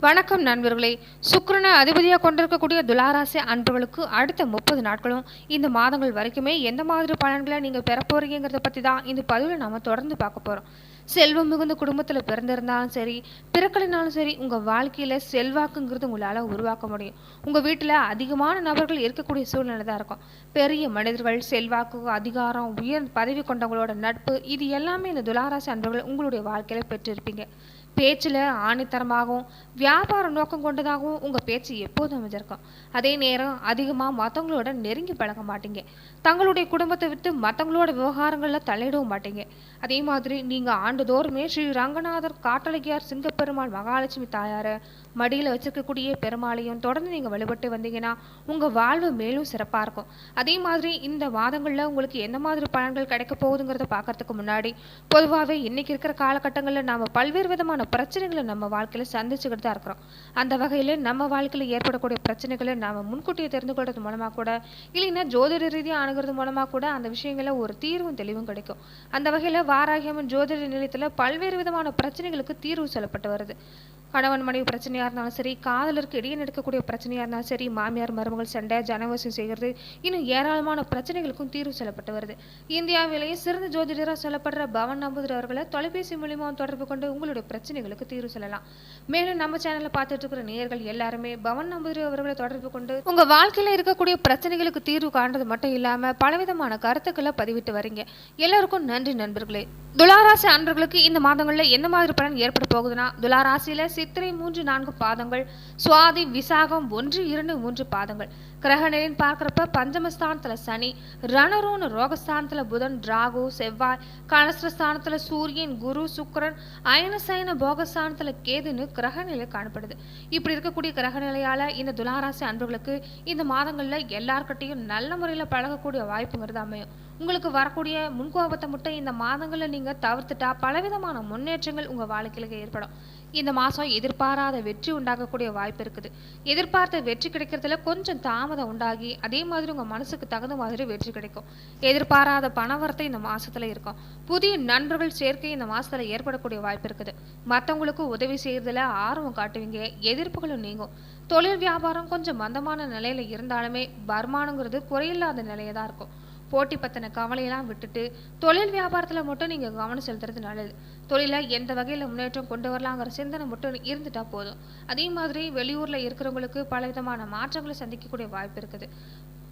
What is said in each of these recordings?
வணக்கம் நண்பர்களே. சுக்கிரனை அதிபதியாக கொண்டிருக்கக்கூடிய துளாராசி அன்பர்களுக்கு அடுத்த 30 நாட்களும் இந்த மாதங்கள் வரைக்குமே எந்த மாதிரி பலன்களை நீங்கள் பெற போறீங்கிறத பற்றி தான் இந்த பதிவில் நாம் தொடர்ந்து பார்க்க போகிறோம். செல்வம் மிகுந்த குடும்பத்தில் பிறந்திருந்தாலும் சரி, பிறக்கலைனாலும் சரி, உங்கள் வாழ்க்கையில் செல்வாக்குங்கிறது உங்களால் உருவாக்க முடியும். உங்கள் வீட்டில் அதிகமான நபர்கள் இருக்கக்கூடிய சூழ்நிலை தான் இருக்கும். பெரிய மனிதர்கள், செல்வாக்கு, அதிகாரம், உயர் பதவி கொண்டவங்களோட நட்பு, இது எல்லாமே இந்த துளாராசி அன்பர்கள் உங்களுடைய வாழ்க்கையில் பெற்றிருப்பீங்க. பேச்சில் ஆணித்தரமாகவும் வியாபார நோக்கம் கொண்டதாகவும் உங்கள் பேச்சு எப்போதும் அமைஞ்சிருக்கும். அதே நேரம் அதிகமாக மற்றவங்களோட நெருங்கி பழக மாட்டீங்க. தங்களுடைய குடும்பத்தை விட்டு மற்றவங்களோட விவகாரங்களில் தலையிடவும் மாட்டீங்க. அதே மாதிரி நீங்கள் ஆண்டுதோறுமே ஸ்ரீ ரங்கநாதர், காட்டழகியார், சிங்கப்பெருமாள், மகாலட்சுமி தாயாரை மடியில் வச்சிருக்கக்கூடிய பெருமாளையும் தொடர்ந்து நீங்கள் வழிபட்டு வந்தீங்கன்னா உங்கள் வாழ்வு மேலும் சிறப்பாக இருக்கும். அதே மாதிரி இந்த மாதங்களில் உங்களுக்கு எந்த மாதிரி பலன்கள் கிடைக்க போகுதுங்கிறத பார்க்கறதுக்கு முன்னாடி, பொதுவாகவே இன்னைக்கு இருக்கிற காலகட்டங்களில் நாம் பல்வேறு விதமான பிரச்சனைகளை நம்ம வாழ்க்கையில் சந்திச்சுக்கிட்டு தான் இருக்கிறோம். அந்த வகையில் நம்ம வாழ்க்கையில் ஏற்படக்கூடிய பிரச்சனைகளை நாம் முன்கூட்டியே தெரிந்து கொள்றது மூலமாக கூட, இல்லைன்னா ஜோதிட ரீதியாக அணுகிறது மூலமாக கூட அந்த விஷயங்களில் ஒரு தீர்வும் தெளிவும் கிடைக்கும். அந்த வகையில் வாராகியம்மன் ஜோதிட நிலையத்தில் பல்வேறு விதமான பிரச்சனைகளுக்கு தீர்வு சொல்லப்பட்டு வருது. கணவன் மனைவி பிரச்சனையாக இருந்தாலும் சரி, காதலருக்கு இடையே நடக்கக்கூடிய பிரச்சனையாக இருந்தாலும் சரி, மாமியார் மருமகள் சண்டை, ஜனவசம் செய்கிறது, இன்னும் ஏராளமான பிரச்சனைகளுக்கும் தீர்வு சொல்லப்பட்டு வருது. இந்தியாவிலேயே சிறந்த ஜோதிடராக சொல்லப்படுற பவன் நம்பூதிரி அவர்களை தொலைபேசி மூலியமாக தொடர்பு கொண்டு உங்களுடைய பிரச்சனைகளுக்கு தீர்வு சொல்லலாம். மேலும் நம்ம சேனலில் பார்த்துட்டு இருக்கிற நேயர்கள் எல்லாருமே பவன் நம்பூதிரி அவர்களை தொடர்பு கொண்டு உங்கள் வாழ்க்கையில் இருக்கக்கூடிய பிரச்சனைகளுக்கு தீர்வு காண்றது மட்டும் இல்லாமல் பலவிதமான கருத்துக்களை பதிவிட்டு வரீங்க. எல்லாருக்கும் நன்றி நண்பர்களே. துளாராசி அன்பர்களுக்கு இந்த மாதங்களில் என்ன மாதிரி பலன் ஏற்பட போகுதுன்னா, துளாராசியில் சித்திரை 3-4 பாதங்கள், சுவாதி, விசாகம் 1-2-3 பாதங்கள். கிரகநிலைன்னு பார்க்குறப்ப பஞ்சமஸ்தானத்தில் சனி, ரணரோன ரோகஸ்தானத்தில் புதன், ராகு, செவ்வாய், கலஸ்திரஸ்தானத்தில் சூரியன், குரு, சுக்கிரன், அயனசயன போகஸ்தானத்தில் கேதுன்னு கிரகநிலை காணப்படுது. இப்படி இருக்கக்கூடிய கிரகநிலையால் இந்த துளாராசி அன்பர்களுக்கு இந்த மாதங்களில் எல்லார்கிட்டையும் நல்ல முறையில் பழகக்கூடிய வாய்ப்புங்கிறது அமையும். உங்களுக்கு வரக்கூடிய முன்கோபத்தை மட்டும் இந்த மாதங்களில் நீங்கள் தவிர்த்துட்டா பலவிதமான முன்னேற்றங்கள் உங்கள் வாழ்க்கையில் ஏற்படும். இந்த மாதம் எதிர்பாராத வெற்றி உண்டாகக்கூடிய வாய்ப்பு இருக்குது. எதிர்பார்த்த வெற்றி கிடைக்கிறதுல கொஞ்சம் தாமதம் உண்டாகி அதே மாதிரி உங்கள் மனசுக்கு தகுந்த மாதிரி வெற்றி கிடைக்கும். எதிர்பாராத பணவரத்தை இந்த மாதத்தில் இருக்கும். புதிய நண்பர்கள் சேர்க்கை இந்த மாதத்தில் ஏற்படக்கூடிய வாய்ப்பு இருக்குது. மற்றவங்களுக்கு உதவி செய்கிறதுல ஆர்வம் காட்டுவீங்க. எதிர்ப்புகளும் நீங்கும். தொழில் வியாபாரம் கொஞ்சம் மந்தமான நிலையில் இருந்தாலுமே வருமானங்கிறது குறையில்லாத நிலையை தான் இருக்கும். போட்டி பற்றின கவலையெல்லாம் விட்டுட்டு தொழில் வியாபாரத்தில் மட்டும் நீங்கள் கவனம் செலுத்துறது நல்லது. தொழிலை எந்த வகையில் முன்னேற்றம் கொண்டு வரலாங்கிற சிந்தனை மட்டும் இருந்துட்டா போதும். அதே மாதிரி வெளியூரில் இருக்கிறவங்களுக்கு பலவிதமான மாற்றங்களை சந்திக்கக்கூடிய வாய்ப்பு இருக்குது.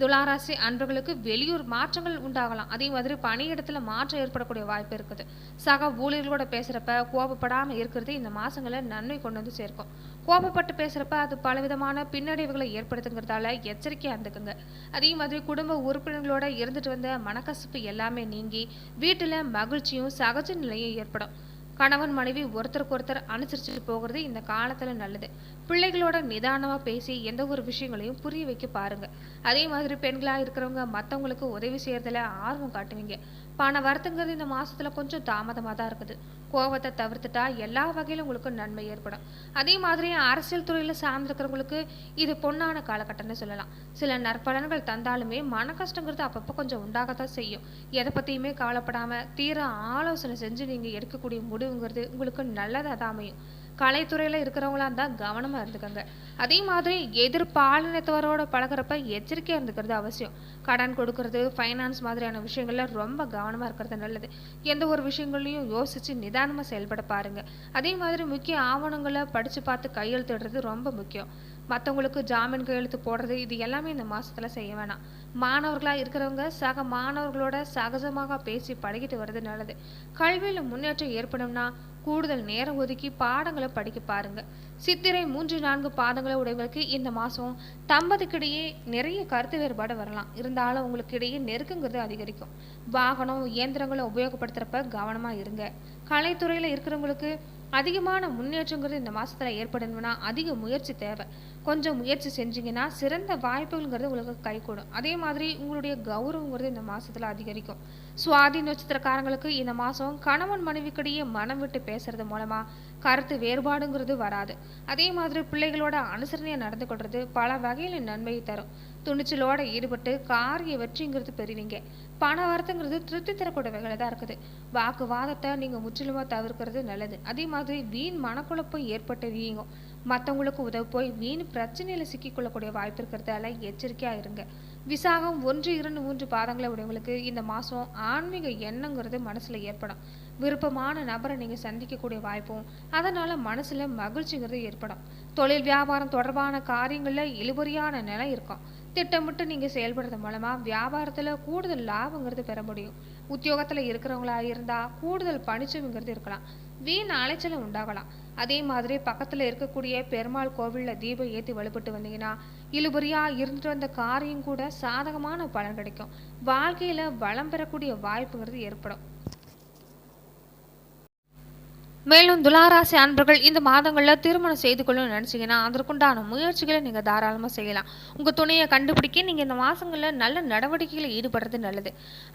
துளாராசி அன்பர்களுக்கு வெளியூர் மாற்றங்கள் உண்டாகலாம். அதே மாதிரி பணியிடத்தில் மாற்றம் ஏற்படக்கூடிய வாய்ப்பு இருக்குது. சக ஊழியர்களோட பேசுகிறப்ப கோபப்படாமல் இருக்கிறது இந்த மாதங்களில் நன்மை கொண்டு வந்து சேர்க்கும். கோபப்பட்டு பேசுகிறப்ப அது பலவிதமான பின்னடைவுகளை ஏற்படுத்துங்கிறதால எச்சரிக்கையாக இருந்துக்குங்க. அதே மாதிரி குடும்ப உறுப்பினர்களோட இருந்துட்டு வந்த மனக்கசப்பு எல்லாமே நீங்கி வீட்டில் மகிழ்ச்சியும் சகஜ நிலையும் ஏற்படும். கணவன் மனைவி ஒருத்தருக்கு ஒருத்தர் அனுசரிச்சுட்டு போகிறது இந்த காலத்தில் நல்லது. பிள்ளைகளோட நிதானமாக பேசி எந்த ஒரு விஷயங்களையும் புரிய வைக்க பாருங்கள். அதே மாதிரி பெண்களாக இருக்கிறவங்க மற்றவங்களுக்கு உதவி செய்கிறதுல ஆர்வம் காட்டுவீங்க. பண வரத்துங்கிறது இந்த மாதத்தில் கொஞ்சம் தாமதமாக தான் இருக்குது. கோபத்தை தவிர்த்துட்டா எல்லா வகையிலும் உங்களுக்கு நன்மை ஏற்படும். அதே மாதிரி அரசியல் துறையில் சார்ந்திருக்கிறவங்களுக்கு இது பொன்னான காலகட்டம்னு சொல்லலாம். சில நற்பலன்கள் தந்தாலுமே மன கஷ்டங்கிறது அப்பப்போ கொஞ்சம் உண்டாகத்தான் செய்யும். எதை பற்றியுமே கவலைப்படாமல் தீர ஆலோசனை செஞ்சு நீங்கள் எடுக்கக்கூடிய முடிவுங்கிறது உங்களுக்கு நல்லதாக தான் அமையும். கலைத்துறையில் இருக்கிறவங்களா இருந்தால் கவனமாக இருந்துக்கோங்க. அதே மாதிரி எதிர்பாலினத்தவரோட பழகிறப்ப எச்சரிக்கையாக இருந்துக்கிறது அவசியம். கடன் கொடுக்கறது, ஃபைனான்ஸ் மாதிரியான விஷயங்களில் ரொம்ப கவனமாக இருக்கிறது நல்லது. எந்த ஒரு விஷயங்களையும் யோசித்து நிதானமாக செயல்பட பாருங்கள். அதே மாதிரி முக்கிய ஆவணங்களை படித்து பார்த்து கையெழுத்திடுறது ரொம்ப முக்கியம். மற்றவங்களுக்கு ஜாமீன் கையெழுத்து போடுறது இது எல்லாமே இந்த மாதத்தில் செய்ய வேணாம். மாணவர்களாக இருக்கிறவங்க சக மாணவர்களோட சகஜமாக பேசி பழகிட்டு வர்றது நல்லது. கல்வியில் முன்னேற்றம் ஏற்படும்னா கூடுதல் நேரம் ஒதுக்கி பாடங்களை படிக்க பாருங்க. சித்திரை 3-4 பாதங்களை உடையவர்களுக்கு இந்த மாதம் தம்பதிக்கிடையே நிறைய கருத்து வேறுபாடு வரலாம். இருந்தாலும் உங்களுக்கு இடையே நெருக்கங்கிறது அதிகரிக்கும். வாகனம், இயந்திரங்களை உபயோகப்படுத்துகிறப்ப கவனமாக இருங்க. கலைத்துறையில் இருக்கிறவங்களுக்கு அதிகமான முன்னேற்றங்கிறது இந்த மாதத்தில் ஏற்படணும்னா அதிக முயற்சி தேவை. கொஞ்சம் முயற்சி செஞ்சீங்கன்னா சிறந்த வாய்ப்புகள்ங்கிறது உங்களுக்கு கைகூடும். அதே மாதிரி உங்களுடைய கௌரவங்கிறது இந்த மாதத்தில் அதிகரிக்கும். சுவாதி நட்சத்திரக்காரங்களுக்கு இந்த மாதம் கணவன் மனைவிக்கிடையே மனம் விட்டு பேசுறது மூலமாக கருத்து வேறுபாடுங்கிறது வராது. அதே மாதிரி பிள்ளைகளோட அனுசரணையாக நடந்து கொள்வது பல வகையில் நன்மையை தரும். துணிச்சலோட ஈடுபட்டு காரிய வெற்றிங்கிறது பெறுவீங்க. பண வரத்துங்கிறது திருப்தி தரக்கூடிய வகையில் தான் இருக்குது. வாக்குவாதத்தை நீங்கள் முற்றிலுமாக தவிர்க்கிறது நல்லது. அதே மாதிரி வீண் மனக்குழப்பம் ஏற்பட்டு வீங்கும். மற்றவங்களுக்கு உதவி போய் வீண் பிரச்சனையில் சிக்கிக்கொள்ளக்கூடிய வாய்ப்பு இருக்கிறதால எச்சரிக்கையாக இருங்க. விசாகம் 1, 2, 3 பாதங்களை உடையவங்களுக்கு இந்த மாதம் ஆன்மீக எண்ணங்கிறது மனசில் ஏற்படும். விருப்பமான நபரை நீங்கள் சந்திக்கக்கூடிய வாய்ப்பும் அதனால் மனசில் மகிழ்ச்சிங்கிறது ஏற்படும். தொழில் வியாபாரம் தொடர்பான காரியங்களில் இழுபறியான நிலை இருக்கும். திட்டமிட்டு நீங்கள் செயல்படுறது மூலமாக வியாபாரத்தில் கூடுதல் லாபங்கிறது பெற முடியும். உத்தியோகத்தில் இருக்கிறவங்களா இருந்தால் கூடுதல் பணிச்சுங்கிறது இருக்கலாம். வீண் அலைச்சலும் உண்டாகலாம். அதே மாதிரி பக்கத்தில் இருக்கக்கூடிய பெருமாள் கோவிலில் தீபம் ஏற்றி வழிபட்டு வந்தீங்கன்னா இழுபறியாக இருந்துட்டு வந்த காரியம் கூட சாதகமான பலன் கிடைக்கும். வாழ்க்கையில் வளம் பெறக்கூடிய வாய்ப்புங்கிறது ஏற்படும். மேலும் துளாராசி அன்பர்கள் இந்த மாதங்களில் திருமணம் செய்து கொள்ளணும்னு நினச்சிங்கன்னா அதற்குண்டான முயற்சிகளை நீங்கள் தாராளமாக செய்யலாம். உங்கள் துணையை கண்டுபிடிக்க நீங்கள் இந்த மாதங்களில் நல்ல நடவடிக்கைகளில் ஈடுபடுறது நல்லது.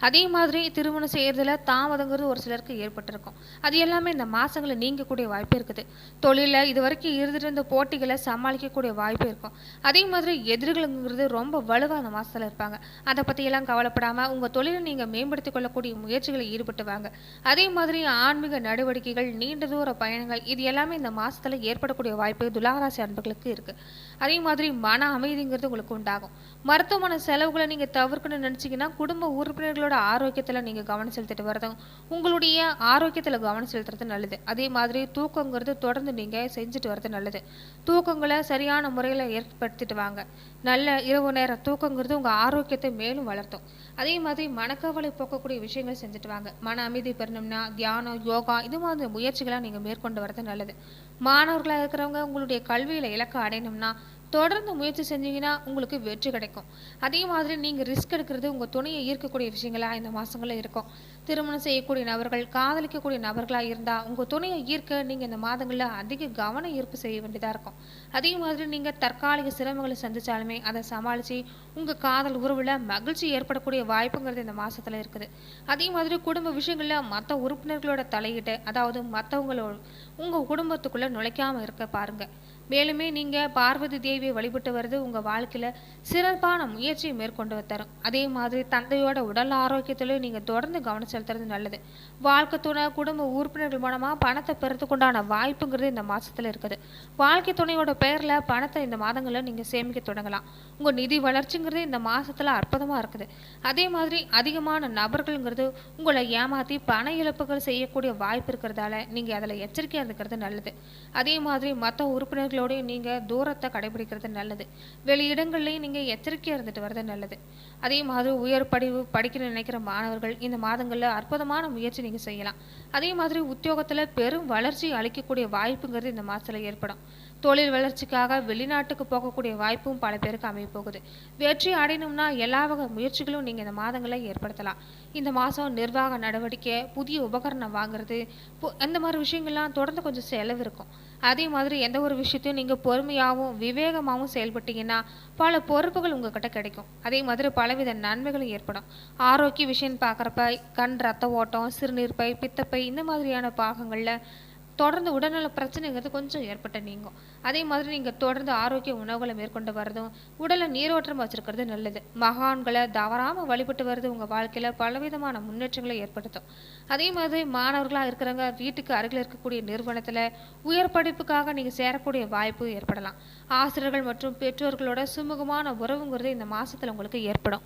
அதே மாதிரி திருமணம் செய்கிறதுல தாமதங்கிறது ஒரு சிலருக்கு ஏற்பட்டிருக்கும். அது எல்லாமே இந்த மாதங்களில் நீங்கக்கூடிய வாய்ப்பு இருக்குது. தொழிலில் இது வரைக்கும் இருந்துட்டு இருந்த போட்டிகளை சமாளிக்கக்கூடிய வாய்ப்பு இருக்கும். அதே மாதிரி எதிரிகளுங்கிறது ரொம்ப வலுவாக அந்த மாதத்தில் இருப்பாங்க. அதை பற்றியெல்லாம் கவலைப்படாமல் உங்கள் தொழிலை நீங்கள் மேம்படுத்திக் கொள்ளக்கூடிய முயற்சிகளில் ஈடுபட்டு வாங்க. அதே மாதிரி ஆன்மீக நடவடிக்கைகள் நீண்ட தூர பயணங்கள் இது எல்லாமே இந்த மாசத்துல ஏற்படக்கூடிய வாய்ப்பு துளாராசி அன்பர்களுக்கு இருக்கு. அதே மாதிரி மன அமைதிங்கிறது உங்களுக்கு உண்டாகும். மருத்துவமனை செலவுகளை நீங்க தவிர்க்கணும்னு நினைச்சீங்கன்னா குடும்ப உறுப்பினர்களோட ஆரோக்கியத்துல நீங்க கவனம் செலுத்திட்டு வரதும் உங்களுடைய ஆரோக்கியத்துல கவனம் செலுத்துறது நல்லது. அதே மாதிரி தூக்கங்கிறது தொடர்ந்து நீங்க செஞ்சுட்டு வர்றது நல்லது. தூக்கங்களை சரியான முறையில் ஏற்படுத்திட்டு வாங்க. நல்ல இரவு நேர தூக்கங்கிறது உங்க ஆரோக்கியத்தை மேலும் வளர்த்தும். அதே மாதிரி மனக்கவலை போக்கக்கூடிய விஷயங்கள் செஞ்சுட்டு வாங்க. மன அமைதி பெறணும்னா தியானம், யோகா இது மாதிரி முயற்சிகளை நீங்கள் மேற்கொண்டு வரது நல்லது. மாணவர்களாக இருக்கிறவங்க உங்களுடைய கல்வியில் இலக்கு அடையணும்னா தொடர்ந்து முயற்சி செஞ்சீங்கன்னா உங்களுக்கு வெற்றி கிடைக்கும். அதே மாதிரி நீங்கள் ரிஸ்க் எடுக்கிறது உங்கள் துணையை ஈர்க்கக்கூடிய விஷயங்களாக இந்த மாதங்களில் இருக்கும். திருமணம் செய்யக்கூடிய நபர்கள், காதலிக்கக்கூடிய நபர்களாக இருந்தால் உங்கள் துணையை ஈர்க்க நீங்கள் இந்த மாதங்களில் அதிக கவன ஈர்ப்பு செய்ய வேண்டியதாக இருக்கும். அதே மாதிரி நீங்கள் தற்காலிக சிரமங்களை சந்தித்தாலுமே அதை சமாளித்து உங்கள் காதல் உறவில் மகிழ்ச்சி ஏற்படக்கூடிய வாய்ப்புங்கிறது இந்த மாதத்தில் இருக்குது. அதே மாதிரி குடும்ப விஷயங்களில் மற்ற உறுப்பினர்களோட தலையிட்டு, அதாவது மற்றவங்களோட உங்கள் குடும்பத்துக்குள்ளே நுழைக்காமல் இருக்க பாருங்கள். மேலுமே நீங்கள் பார்வதி தேவியை வழிபட்டு வருது உங்கள் வாழ்க்கையில் சிறப்பான முயற்சியை மேற்கொண்டு தரும். அதே மாதிரி தந்தையோட உடல் ஆரோக்கியத்திலும் நீங்கள் தொடர்ந்து கவனம் செலுத்துறது நல்லது. வாழ்க்கை துணை, குடும்ப உறுப்பினர்கள் மூலமாக பணத்தை பெறத்துக்குண்டான வாய்ப்புங்கிறது இந்த மாதத்தில் இருக்குது. வாழ்க்கை துணையோட பெயரில் பணத்தை இந்த மாதங்களில் நீங்கள் சேமிக்க தொடங்கலாம். உங்கள் நிதி வளர்ச்சிங்கிறது இந்த மாதத்தில் அற்புதமாக இருக்குது. அதே மாதிரி அதிகமான நபர்கள்ங்கிறது உங்களை ஏமாற்றி பண இழப்புகள் செய்யக்கூடிய வாய்ப்பு இருக்கிறதால நீங்கள் அதில் எச்சரிக்கையாக இருக்கிறது நல்லது. அதே மாதிரி மற்ற உறுப்பினர்களோடய நீங்கள் தூரத்தை கடைபிடிக்கிறது நல்லது. வெளியிடங்கள்லையும் நீங்கள் எச்சரிக்கையாக இருந்துட்டு வர்றது நல்லது. அதே மாதிரி உயர் படிக்க நினைக்கிற மாணவர்கள் இந்த மாதங்களில் அற்புதமான முயற்சி நீங்கள் செய்யலாம். அதே மாதிரி உத்தியோகத்தில் பெரும் வளர்ச்சி அளிக்கக்கூடிய வாய்ப்புங்கிறது இந்த மாதத்தில் ஏற்படும். தொழில் வளர்ச்சிக்காக வெளிநாட்டுக்கு போகக்கூடிய வாய்ப்பும் பல பேருக்கு அமைய போகுது. வெற்றி அடையணும்னா எல்லா வகை முயற்சிகளும் நீங்கள் இந்த மாதங்களை ஏற்படுத்தலாம். இந்த மாதம் நிர்வாக நடவடிக்கை, புதிய உபகரணம் வாங்குறது, அந்த மாதிரி விஷயங்கள்லாம் தொடர்ந்து கொஞ்சம் செலவு இருக்கும். அதே மாதிரி எந்த ஒரு விஷயத்தையும் நீங்கள் பொறுமையாகவும் விவேகமாகவும் செயல்பட்டீங்கன்னா பல பொறுப்புகள் உங்ககிட்ட கிடைக்கும். அதே மாதிரி பலவித நன்மைகளும் ஏற்படும். ஆரோக்கிய விஷயம் பார்க்குறப்ப கண், ரத்த ஓட்டம், சிறுநீர்ப்பை, பித்தப்பை இந்த மாதிரியான பாகங்களில் தொடர்ந்து உடல்நல பிரச்சனைங்கிறது கொஞ்சம் ஏற்பட்ட நீங்கும். அதே மாதிரி நீங்கள் தொடர்ந்து ஆரோக்கிய உணவுகளை மேற்கொண்டு வர்றதும் உடலை நீரோட்டம் வச்சிருக்கிறது நல்லது. மகான்களை தவறாமல் வழிபட்டு வர்றது உங்கள் வாழ்க்கையில் பலவிதமான முன்னேற்றங்களை ஏற்படுத்தும். அதே மாதிரி மாணவர்களாக இருக்கிறவங்க வீட்டுக்கு அருகில் இருக்கக்கூடிய நிறுவனத்தில் உயர் படிப்புக்காக நீங்கள் சேரக்கூடிய வாய்ப்பு ஏற்படலாம். ஆசிரியர்கள் மற்றும் பெற்றோர்களோட சுமூகமான உறவுங்கிறது இந்த மாதத்தில் உங்களுக்கு ஏற்படும்.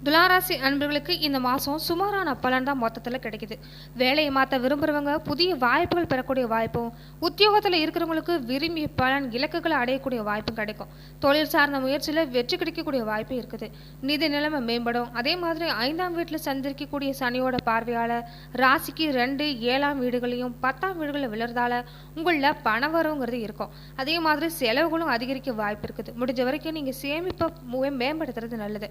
துளாராசி அன்பர்களுக்கு இந்த மாதம் சுமாரான பலன் தான் மொத்தத்தில் கிடைக்குது. வேலையை மாற்ற விரும்புகிறவங்க புதிய வாய்ப்புகள் பெறக்கூடிய வாய்ப்பும், உத்தியோகத்தில் இருக்கிறவங்களுக்கு விரும்பிய பலன் இலக்குகளை அடையக்கூடிய வாய்ப்பும் கிடைக்கும். தொழில் சார்ந்த முயற்சியில் வெற்றி கிடைக்கக்கூடிய வாய்ப்பு இருக்குது. நிதி நிலைமை மேம்படும். அதே மாதிரி 5ஆம் வீட்டில் சந்திரிக்கக்கூடிய சனியோட பார்வையால் ராசிக்கு 2, 7ஆம் வீடுகளையும் 10ஆம் வீடுகளில் விழுறதால உங்களில் பண வரவுங்கிறது இருக்கும். அதே மாதிரி செலவுகளும் அதிகரிக்க வாய்ப்பு இருக்குது. முடிஞ்ச வரைக்கும் நீங்கள் சேமிப்பை மேம்படுத்துறது நல்லது.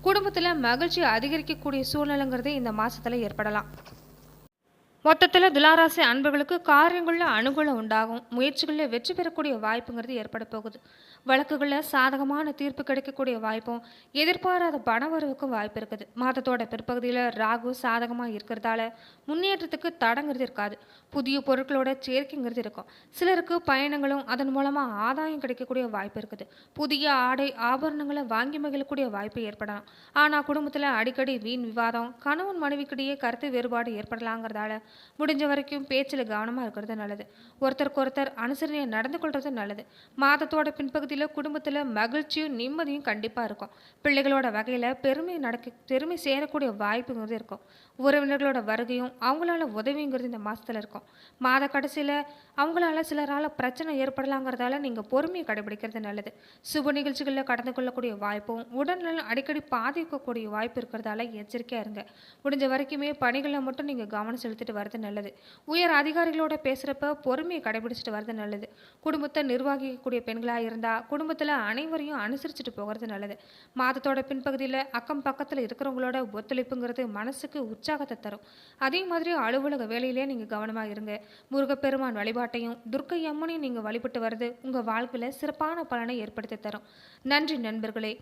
குடும்பத்தில் மகிழ்ச்சி அதிகரிக்கக்கூடிய சூழ்நிலைங்கிறது இந்த மாசத்துல ஏற்படலாம். மொத்தத்தில் துளாராசி அன்பர்களுக்கு காரியங்களில் அனுகூலம் உண்டாகும். முயற்சிகளில் வெற்றி பெறக்கூடிய வாய்ப்புங்கிறது ஏற்பட போகுது. வழக்குகளில் சாதகமான தீர்ப்பு கிடைக்கக்கூடிய வாய்ப்பும், எதிர்பாராத பணவரவுக்கும் வாய்ப்பு இருக்குது. மாதத்தோட பிற்பகுதியில் ராகு சாதகமாக இருக்கிறதால முன்னேற்றத்துக்கு தடங்கிறது இருக்காது. புதிய பொருட்களோட சேர்க்கைங்கிறது இருக்கும். சிலருக்கு பயணங்களும் அதன் மூலமாக ஆதாயம் கிடைக்கக்கூடிய வாய்ப்பு இருக்குது. புதிய ஆடை ஆபரணங்களை வாங்கி மகிழக்கூடிய வாய்ப்பு ஏற்படலாம். ஆனால் குடும்பத்தில் அடிக்கடி வீண் விவாதம், கணவன் மனைவிக்கிடையே கருத்து வேறுபாடு ஏற்படலாங்கிறதால முடிஞ்ச வரைக்கும் பேச்சில் கவனமாக இருக்கிறது நல்லது. ஒருத்தருக்கு ஒருத்தர் அனுசரணையை நடந்து கொள்வது நல்லது. மாதத்தோட பின்பகுதியில் குடும்பத்தில் மகிழ்ச்சியும் நிம்மதியும் கண்டிப்பாக இருக்கும். பிள்ளைகளோட வகையில் பெருமை சேரக்கூடிய வாய்ப்புங்கிறது இருக்கும். உறவினர்களோட வருகையும் அவங்களால உதவிங்கிறது இந்த மாதத்தில் இருக்கும். மாத கடைசியில் அவங்களால சிலரால் பிரச்சனை ஏற்படலாங்கிறதால நீங்கள் பொறுமையை கடைபிடிக்கிறது நல்லது. சுப நிகழ்ச்சிகளில் கடந்து கொள்ளக்கூடிய வாய்ப்பும் உடல்நலம் அடிக்கடி பாதிக்கக்கூடிய வாய்ப்பு இருக்கிறதால எச்சரிக்கையாக இருங்க. முடிஞ்ச வரைக்குமே பணிகளை மட்டும் நீங்கள் கவனம் செலுத்திட்டு வர்றது நல்லது. உயர் அதிகாரிகளோட பேசுகிறப்ப பொறுமையை கடைபிடிச்சிட்டு வர்றது நல்லது. குடும்பத்தை நிர்வகிக்கக்கூடிய பெண்களாக இருந்தால் குடும்பத்தில் அனைவரையும் அனுசரிச்சுட்டு போகிறது நல்லது. மாதத்தோட பின்பகுதியில் அக்கம் பக்கத்தில் இருக்கிறவங்களோட ஒத்துழைப்புங்கிறது மனசுக்கு உற்சாகத்தை தரும். அதே மாதிரி அலுவலக வேலையிலே நீங்கள் கவனமாக இருங்க. முருகப்பெருமான் வழிபாட்டையும் துர்க்கை அம்மனையும் நீங்கள் வழிபட்டு வர்றது உங்கள் வாழ்க்கையில் சிறப்பான பலனை ஏற்படுத்தி தரும். நன்றி நண்பர்களே.